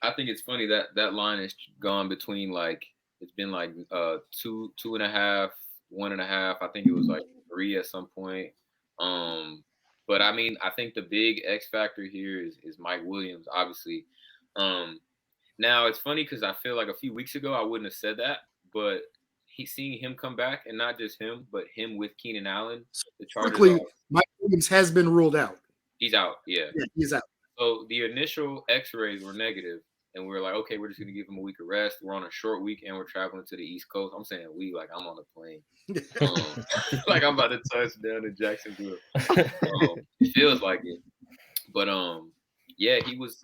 I think it's funny that that line has gone between like it's been like two and a half, 1.5. I think it was like three at some point. Um, but I mean, I think the big X factor here is Mike Williams, obviously. Um, Now it's funny because I feel like a few weeks ago I wouldn't have said that, but seeing him come back and not just him, but him with Keenan Allen, the Chargers are Quickly, Mike Williams has been ruled out. he's out. Yeah. Yeah, he's out. So the initial X-rays were negative, and we were like, okay, we're just gonna give him a week of rest. We're on a short week, and we're traveling to the East Coast. I'm saying we like I'm on a plane, like I'm about to touch down in Jacksonville. It feels like it, but yeah, he was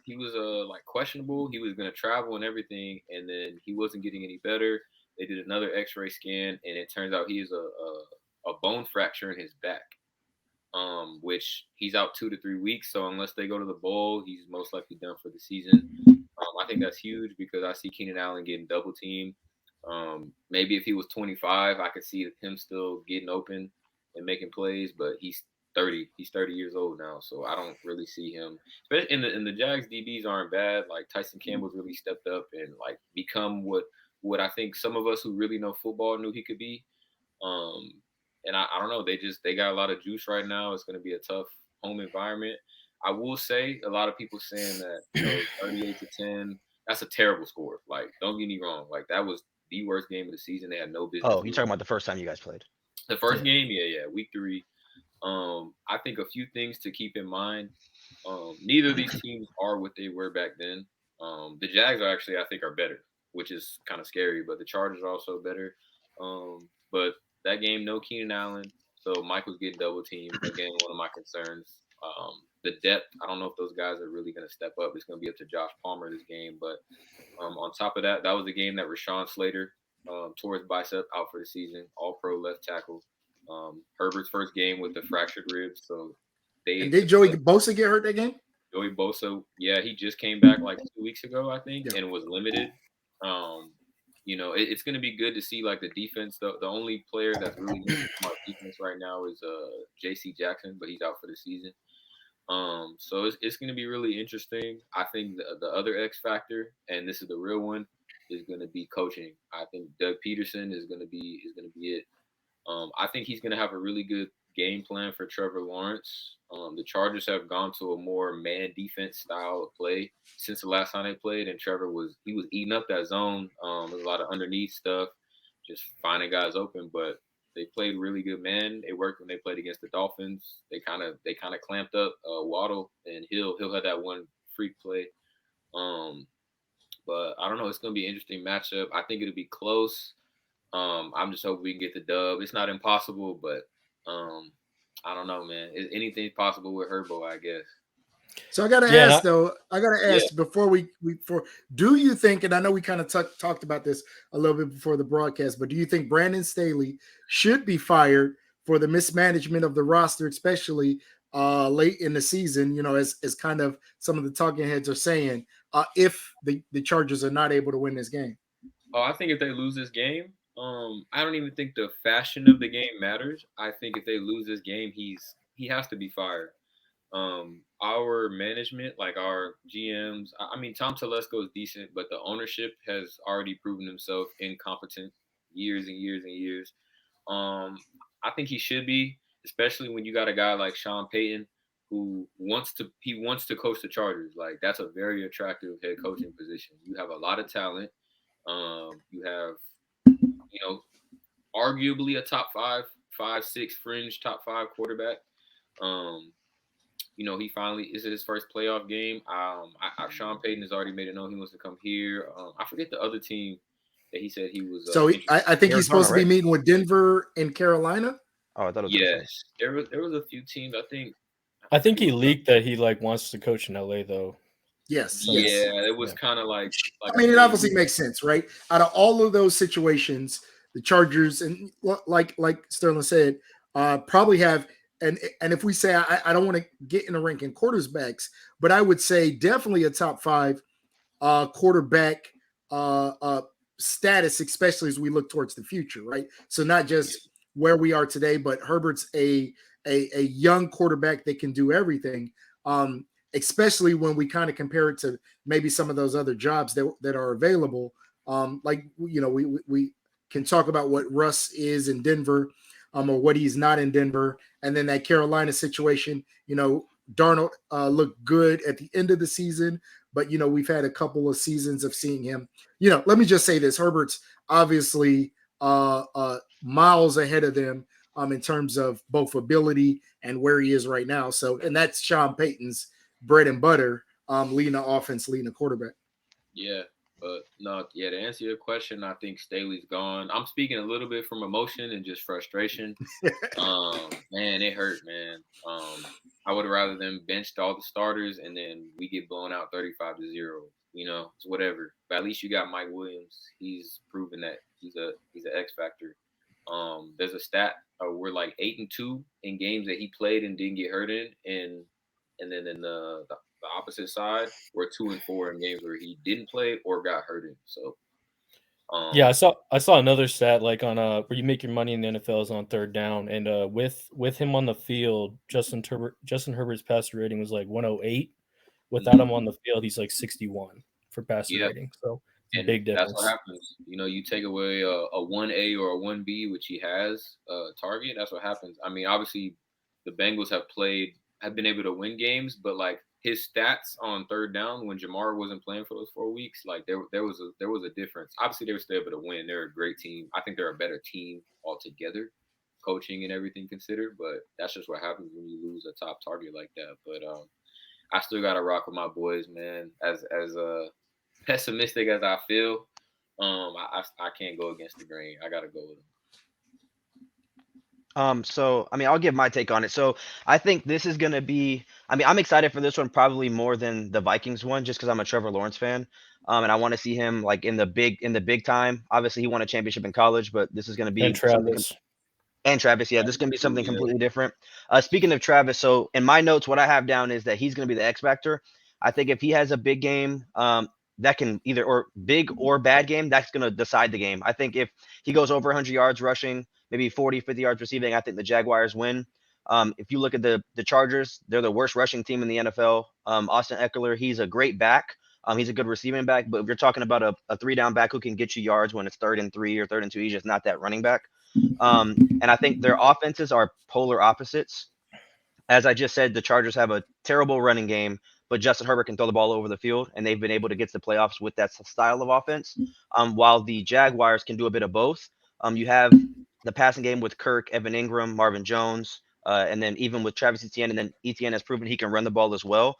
like questionable. He was gonna travel and everything, and then he wasn't getting any better. They did another X-ray scan, and it turns out he has a bone fracture in his back, which he's out 2 to 3 weeks. So unless they go to the bowl, he's most likely done for the season. I think that's huge because I see Keenan Allen getting double teamed. Maybe if he was 25, I could see him still getting open and making plays, but he's 30. He's 30 years old now, so I don't really see him. Especially in the Jags DBs aren't bad. Like Tyson Campbell's really stepped up and like become what I think some of us who really know football knew he could be. Um, and I don't know. They got a lot of juice right now. It's going to be a tough home environment. I will say a lot of people saying that 38-10. That's a terrible score. Like, don't get me wrong. Like that was the worst game of the season. They had no business. Oh, you're talking about the first time you guys played? The first game, yeah, week 3. I think a few things to keep in mind. Neither of these teams are what they were back then. The Jags are actually, I think, are better, which is kind of scary. But the Chargers are also better. But that game, no Keenan Allen, so Mike was getting double teamed. Again, one of my concerns. The depth, I don't know if those guys are really going to step up. It's going to be up to Josh Palmer this game. But on top of that, that was the game that Rashawn Slater tore his bicep out for the season, all-pro left tackle. Herbert's first game with the fractured ribs. So did Joey Bosa get hurt that game? Joey Bosa, yeah, he just came back like 2 weeks ago, I think, and was limited. It's going to be good to see like the defense. The only player that's really missing from our defense right now is J.C. Jackson, but he's out for the season. So it's going to be really interesting. I think the other X factor, and this is the real one, is going to be coaching. I think Doug Peterson is going to be it. I think he's going to have a really good game plan for Trevor Lawrence. The Chargers have gone to a more man defense style of play since the last time they played, and Trevor was eating up that zone. There's a lot of underneath stuff, just finding guys open. But they played really good man. It worked when they played against the Dolphins. They kind of clamped up Waddle, and Hill had that one freak play. But I don't know. It's going to be an interesting matchup. I think it'll be close. I'm just hoping we can get the dub. It's not impossible, but I don't know, man. Anything's possible with Herbo, I guess. So I got to ask before do you think, and I know we kind of talked about this a little bit before the broadcast, but do you think Brandon Staley should be fired for the mismanagement of the roster, especially late in the season, as kind of some of the talking heads are saying, if the Chargers are not able to win this game? Oh, I think if they lose this game, I don't even think the fashion of the game matters. I think if they lose this game, he has to be fired. Our management, like our GMs, I mean, Tom Telesco is decent, but the ownership has already proven himself incompetent years and years and years. I think he should be, especially when you got a guy like Sean Payton who wants to coach the Chargers. Like that's a very attractive head coaching position. You have a lot of talent. You have, arguably a top 5, 6 fringe top 5 quarterback. He finally is his first playoff game. Sean Payton has already made it known he wants to come here. I forget the other team that he said he was. So I think he's supposed to be meeting with Denver and Carolina. Oh, I thought it was. Yes, there was a few teams. I think he leaked that he wants to coach in LA though. Yes. Yeah, it was kind of like. I mean, it obviously makes sense, right? Out of all of those situations, the Chargers, and like Sterling said, probably have. And if we say, I don't want to get in a ranking quarterbacks, but I would say definitely a top 5 quarterback status, especially as we look towards the future, right? So not just where we are today, but Herbert's a young quarterback that can do everything. especially when we kind of compare it to maybe some of those other jobs that are available. Like, we can talk about what Russ is in Denver, or what he's not in Denver. And then that Carolina situation, Darnold looked good at the end of the season, but, we've had a couple of seasons of seeing him, let me just say this. Herbert's obviously miles ahead of them in terms of both ability and where he is right now. So, and that's Sean Payton's bread and butter, leading the offense, leading the quarterback. Yeah. But no, yeah, to answer your question, I think Staley's gone. I'm speaking a little bit from emotion and just frustration. Man, it hurt, man. I would rather them benched all the starters and then we get blown out 35-0. It's whatever. But at least you got Mike Williams. He's proven that he's an X factor. There's a stat we're like 8-2 in games that he played and didn't get hurt in, and then in the opposite side, we're 2-4 in games where he didn't play or got hurt in. So, yeah, I saw another stat like on where you make your money in the NFL is on third down, and with him on the field, Justin Herbert's passer rating was like 108. Without him on the field, he's like 61 for passer rating. So and big difference. That's what happens. You take away a 1A or a 1B, which he has target. That's what happens. I mean, obviously, the Bengals have been able to win games, but like his stats on third down when Jamar wasn't playing for those 4 weeks, like there was a difference. Obviously, they were still able to win. They're a great team. I think they're a better team altogether, coaching and everything considered. But that's just what happens when you lose a top target like that. But I still got to rock with my boys, man. As pessimistic as I feel, I can't go against the grain. I got to go with them. So, I mean, I'll give my take on it. So I think this is going to be, I mean, I'm excited for this one probably more than the Vikings one, just because I'm a Trevor Lawrence fan. And I want to see him like in the big time. Obviously he won a championship in college, but this is going to be and Travis. Yeah, this is going to be something completely different. Speaking of Travis, so in my notes, what I have down is that he's going to be the X factor. I think if he has a big game, that can either or big or bad game, that's going to decide the game. I think if he goes over 100 yards rushing, maybe 40, 50 yards receiving, I think the Jaguars win. If you look at the Chargers, they're the worst rushing team in the NFL. Austin Eckler, he's a great back. He's a good receiving back, but if you're talking about a 3-down back who can get you yards when it's 3rd and 3 or 3rd and 2, he's just not that running back. And I think their offenses are polar opposites. As I just said, the Chargers have a terrible running game, but Justin Herbert can throw the ball over the field, and they've been able to get to the playoffs with that style of offense. While the Jaguars can do a bit of both. You have the passing game with Kirk, Evan Ingram, Marvin Jones, and then even with Travis Etienne, and then Etienne has proven he can run the ball as well.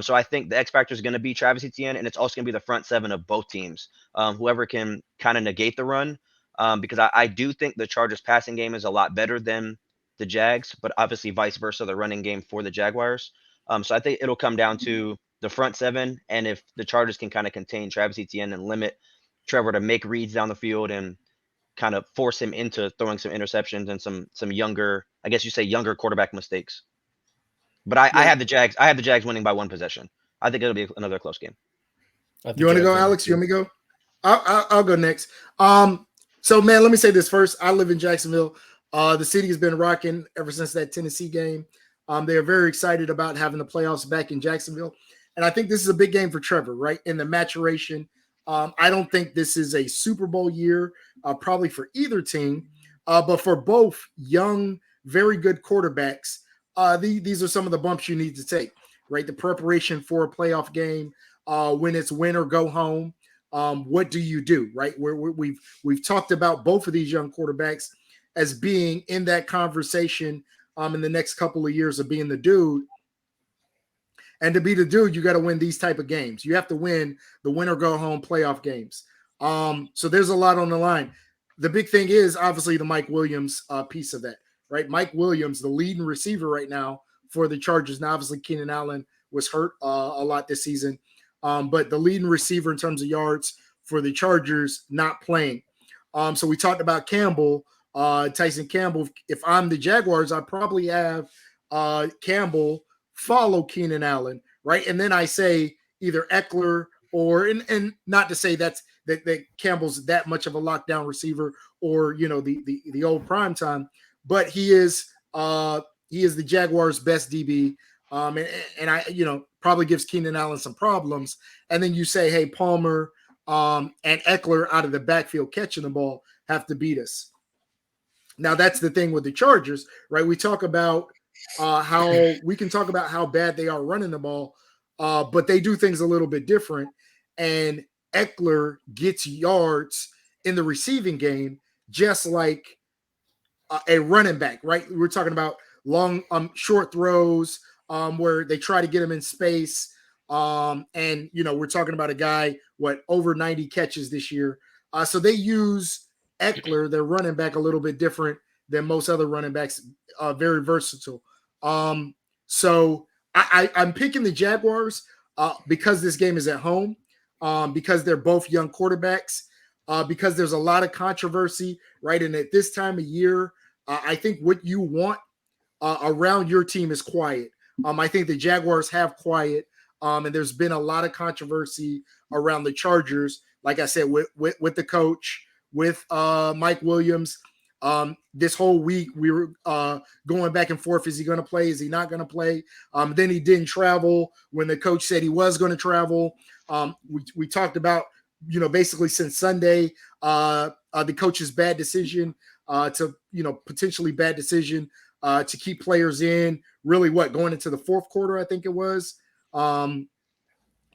So I think the X factor is going to be Travis Etienne, and it's also going to be the front seven of both teams. Whoever can kind of negate the run, because I do think the Chargers passing game is a lot better than the Jags, but obviously vice versa, the running game for the Jaguars. So I think it'll come down to the front seven, and if the Chargers can kind of contain Travis Etienne and limit Trevor to make reads down the field and kind of force him into throwing some interceptions and some younger, I guess you say younger quarterback mistakes. But I have the Jags winning by 1 possession. I think it'll be another close game. You want to go, Alex? You want me to go? I'll go next. So, man, let me say this first. I live in Jacksonville. The city has been rocking ever since that Tennessee game. They are very excited about having the playoffs back in Jacksonville. And I think this is a big game for Trevor, right? In the maturation. I don't think this is a Super Bowl year, probably for either team. But for both young, very good quarterbacks, these are some of the bumps you need to take, right? The preparation for a playoff game, when it's win or go home. What do you do, right? We've talked about both of these young quarterbacks as being in that conversation in the next couple of years of being the dude. And to be the dude, you got to win these type of games. You have to win the win or go home playoff games. So there's a lot on the line. The big thing is obviously the Mike Williams piece of that, right? Mike Williams, the leading receiver right now for the Chargers. Now, obviously, Keenan Allen was hurt a lot this season. But the leading receiver in terms of yards for the Chargers not playing. So we talked about Campbell, Tyson Campbell. If I'm the Jaguars, I probably have Campbell follow Keenan Allen, right? And then I say either Eckler or, and not to say that Campbell's that much of a lockdown receiver or, the old prime time, but he is the Jaguars' best DB. And I, probably gives Keenan Allen some problems. And then you say, hey, Palmer and Eckler out of the backfield catching the ball have to beat us. Now, that's the thing with the Chargers, right? We talk about how we can talk about how bad they are running the ball, but they do things a little bit different. And Eckler gets yards in the receiving game, just like a running back, right? We're talking about long, short throws where they try to get him in space. And, we're talking about a guy, over 90 catches this year. So they use Eckler, their running back, a little bit different than most other running backs, very versatile. So I'm picking the Jaguars because this game is at home, because they're both young quarterbacks, because there's a lot of controversy, right? And at this time of year, I think what you want around your team is quiet. I think the Jaguars have quiet, and there's been a lot of controversy around the Chargers. Like I said, with the coach, with Mike Williams. This whole week we were going back and forth. Is he going to play? Is he not going to play? Then he didn't travel when the coach said he was going to travel. We talked about, basically since Sunday, the coach's bad decision potentially bad decision to keep players in, really going into the fourth quarter, I think it was.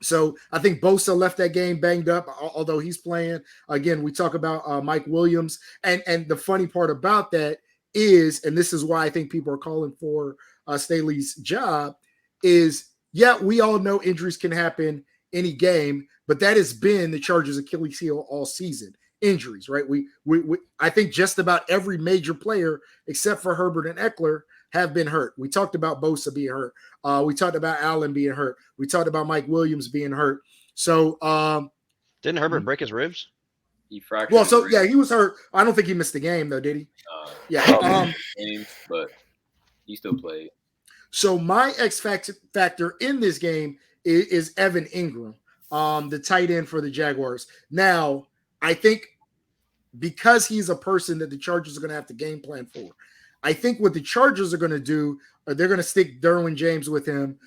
So I think Bosa left that game banged up, although he's playing. Again, we talk about Mike Williams. And the funny part about that is, and this is why I think people are calling for Staley's job, is, we all know injuries can happen any game, but that has been the Chargers' Achilles heel all season. Injuries, right? We I think just about every major player except for Herbert and Eckler have been hurt. We talked about Bosa being hurt. We talked about Allen being hurt. We talked about Mike Williams being hurt. So didn't Herbert break his ribs? He fractured. Well, so he was hurt. I don't think he missed the game though, did he? But he still played. So my X factor in this game is Evan Ingram, the tight end for the Jaguars. Now, I think because he's a person that the Chargers are going to have to game plan for, I think what the Chargers are going to do, they're going to stick Derwin James with him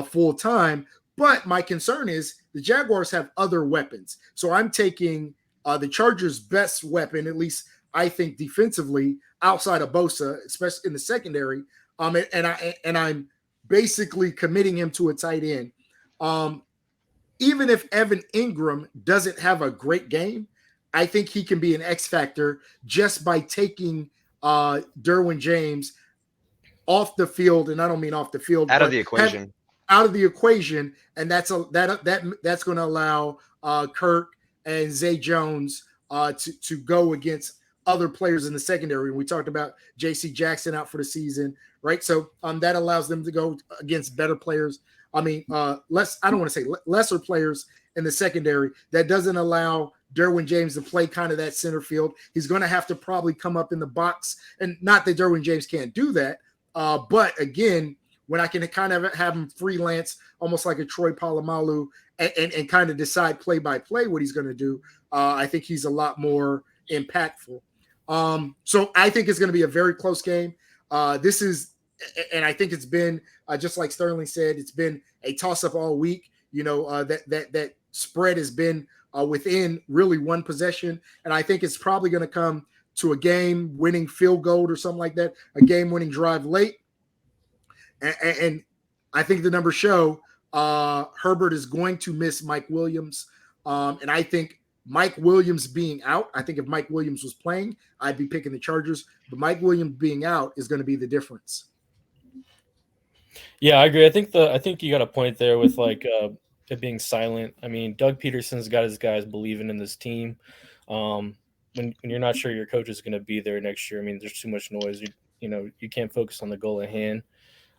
full time. But my concern is the Jaguars have other weapons. So I'm taking the Chargers' best weapon, at least I think defensively, outside of Bosa, especially in the secondary. And I'm basically committing him to a tight end. Even if Evan Ingram doesn't have a great game, I think he can be an X factor just by taking Derwin James off the field, and I don't mean off the field, out of the equation. And that's going to allow Kirk and Zay Jones to go against other players in the secondary. We talked about J.C. Jackson out for the season, right? So that allows them to go against better players. I mean, I don't want to say lesser players in the secondary. That doesn't allow Derwin James to play kind of that center field. He's going to have to probably come up in the box, and not that Derwin James can't do that. But again, when I can kind of have him freelance, almost like a Troy Polamalu, and kind of decide play by play what he's going to do, I think he's a lot more impactful. So I think it's going to be a very close game. And I think it's been just like Sterling said, it's been a toss-up all week. That spread has been within really one possession, and I think it's probably going to come to a game-winning field goal or something like that, a game-winning drive late. And I think the numbers show Herbert is going to miss Mike Williams, and I think Mike Williams being out. I think if Mike Williams was playing, I'd be picking the Chargers, but Mike Williams being out is going to be the difference. Yeah, I agree. I think you got a point there with it being silent. I mean, Doug Peterson's got his guys believing in this team. When you're not sure your coach is going to be there next year, I mean, there's too much noise. You can't focus on the goal at hand.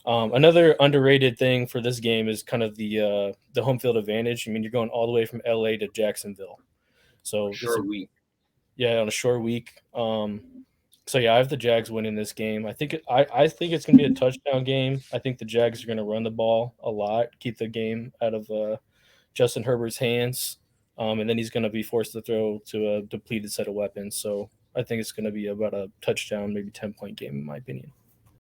Another underrated thing for this game is kind of the home field advantage. I mean, you're going all the way from LA to Jacksonville, so short week. Yeah, on a short week. So yeah, I have the Jags winning this game. I think it's going to be a touchdown game. I think the Jags are going to run the ball a lot, keep the game out of Justin Herbert's hands, and then he's going to be forced to throw to a depleted set of weapons. So I think it's going to be about a touchdown, maybe 10-point game in my opinion.